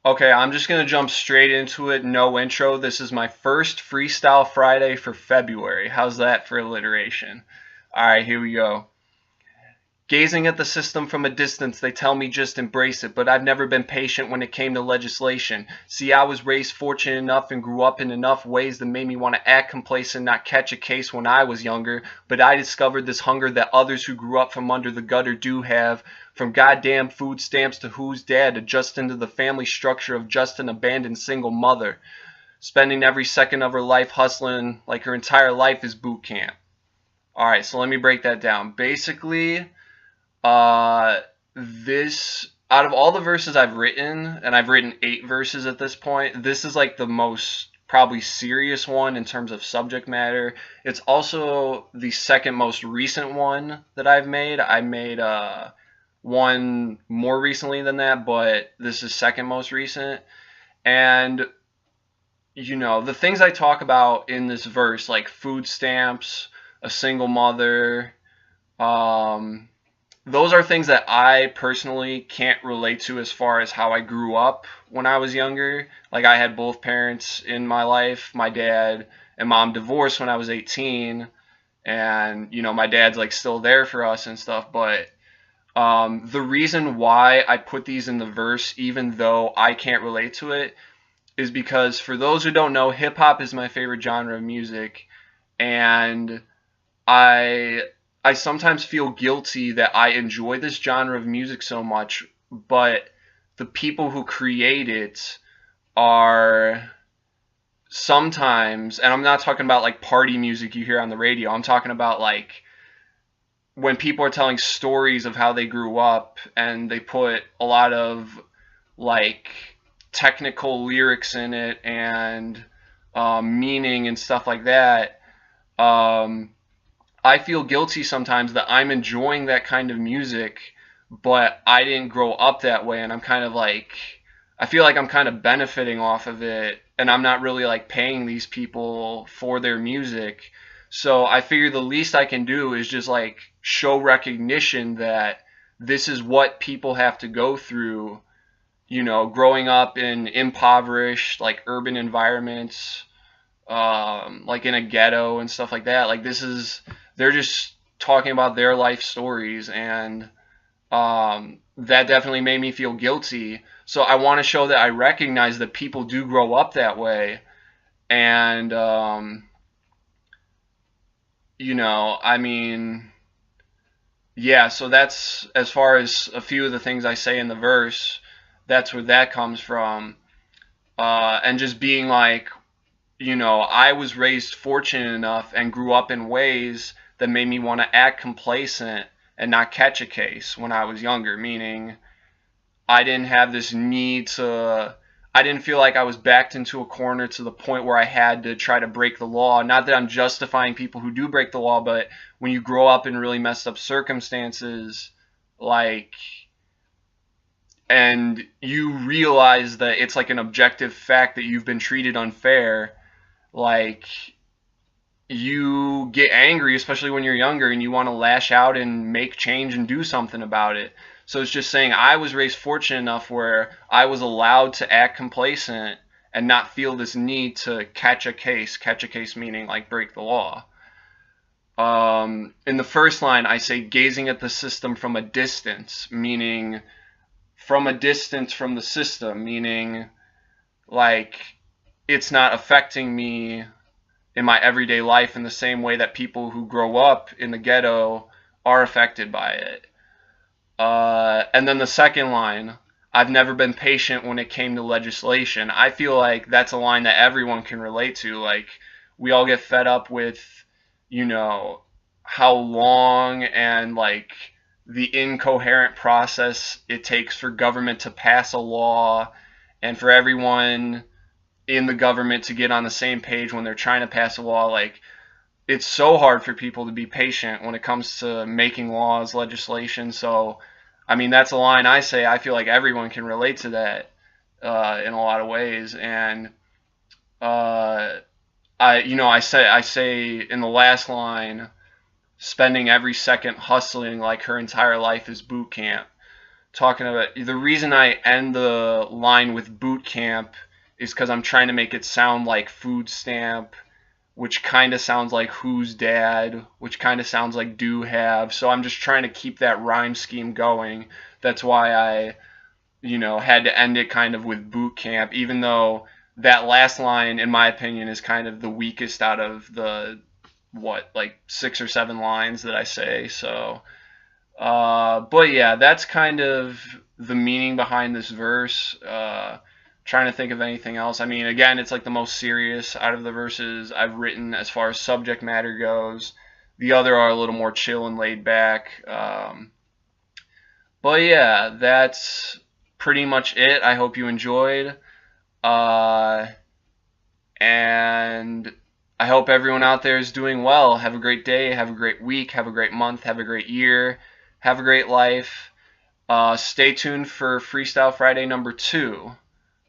Okay, I'm just gonna jump straight into it, no intro. This is my first Freestyle Friday for February. How's that for alliteration? Alright, here we go. Gazing at the system from a distance, they tell me just embrace it, but I've never been patient when it came to legislation. See, I was raised fortunate enough and grew up in enough ways that made me want to act complacent, not catch a case when I was younger, but I discovered this hunger that others who grew up from under the gutter do have, from goddamn food stamps to who's dad, adjusting to the family structure of just an abandoned single mother, spending every second of her life hustling like her entire life is boot camp. Alright, so let me break that down. Basically, uh, this out of all the verses I've written, and I've written 8 verses at this point, this is like the most probably serious one in terms of subject matter. It's also the second most recent one that I've made. I made one more recently than that, but this is second most recent. And the things I talk about in this verse, like food stamps, a single mother, um, those are things that I personally can't relate to as far as how I grew up when I was younger. Like I had both parents in my life. My dad and mom divorced when I was 18, and my dad's like still there for us and stuff. But the reason why I put these in the verse, even though I can't relate to it, is because for those who don't know, hip hop is my favorite genre of music, and I I sometimes feel guilty that I enjoy this genre of music so much, but the people who create it are sometimes, and I'm not talking about like party music you hear on the radio. I'm talking about like when people are telling stories of how they grew up and they put a lot of like technical lyrics in it and meaning and stuff like that. Um, I feel guilty sometimes that I'm enjoying that kind of music, but I didn't grow up that way, and I'm kind of like, I feel like I'm kind of benefiting off of it, and I'm not really like paying these people for their music. So I figure the least I can do is just like show recognition that this is what people have to go through, growing up in impoverished, like urban environments, like in a ghetto and stuff like that. Like they're just talking about their life stories, and that definitely made me feel guilty. So I want to show that I recognize that people do grow up that way, and I mean, yeah. So that's as far as a few of the things I say in the verse. That's where that comes from, and just being like, I was raised fortunate enough and grew up in ways that made me want to act complacent and not catch a case when I was younger, meaning I didn't have this need to, I didn't feel like I was backed into a corner to the point where I had to try to break the law. Not that I'm justifying people who do break the law, but when you grow up in really messed up circumstances, like, and you realize that it's like an objective fact that you've been treated unfair, like you get angry, especially when you're younger, and you want to lash out and make change and do something about it. So it's just saying I was raised fortunate enough where I was allowed to act complacent and not feel this need to catch a case meaning like break the law. In the first line, I say gazing at the system from a distance, meaning from a distance from the system, meaning like it's not affecting me in my everyday life in the same way that people who grow up in the ghetto are affected by it. And then the second line, I've never been patient when it came to legislation. I feel like that's a line that everyone can relate to. Like, we all get fed up with, you know, how long and like the incoherent process it takes for government to pass a law and for everyone in the government to get on the same page when they're trying to pass a law. Like, it's so hard for people to be patient when it comes to making laws, legislation. So I mean, that's a line I say I feel like everyone can relate to that in a lot of ways. And uh, I say in the last line, spending every second hustling like her entire life is boot camp. talking about the reason I end the line with boot camp is because I'm trying to make it sound like food stamp, which kind of sounds like who's dad, which kind of sounds like do have. So I'm just trying to keep that rhyme scheme going. That's why I, had to end it kind of with boot camp, even though that last line, in my opinion, is kind of the weakest out of the, like 6 or 7 lines that I say. So, but yeah, that's kind of the meaning behind this verse. Trying to think of anything else. I mean, again, it's like the most serious out of the verses I've written as far as subject matter goes. The other are a little more chill and laid back. But yeah, that's pretty much it. I hope you enjoyed. And I hope everyone out there is doing well. Have a great day. Have a great week. Have a great month. Have a great year. Have a great life. Stay tuned for Freestyle Friday number 2,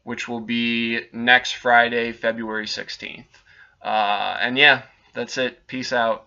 which will be next Friday, February 16th. And yeah, that's it. Peace out.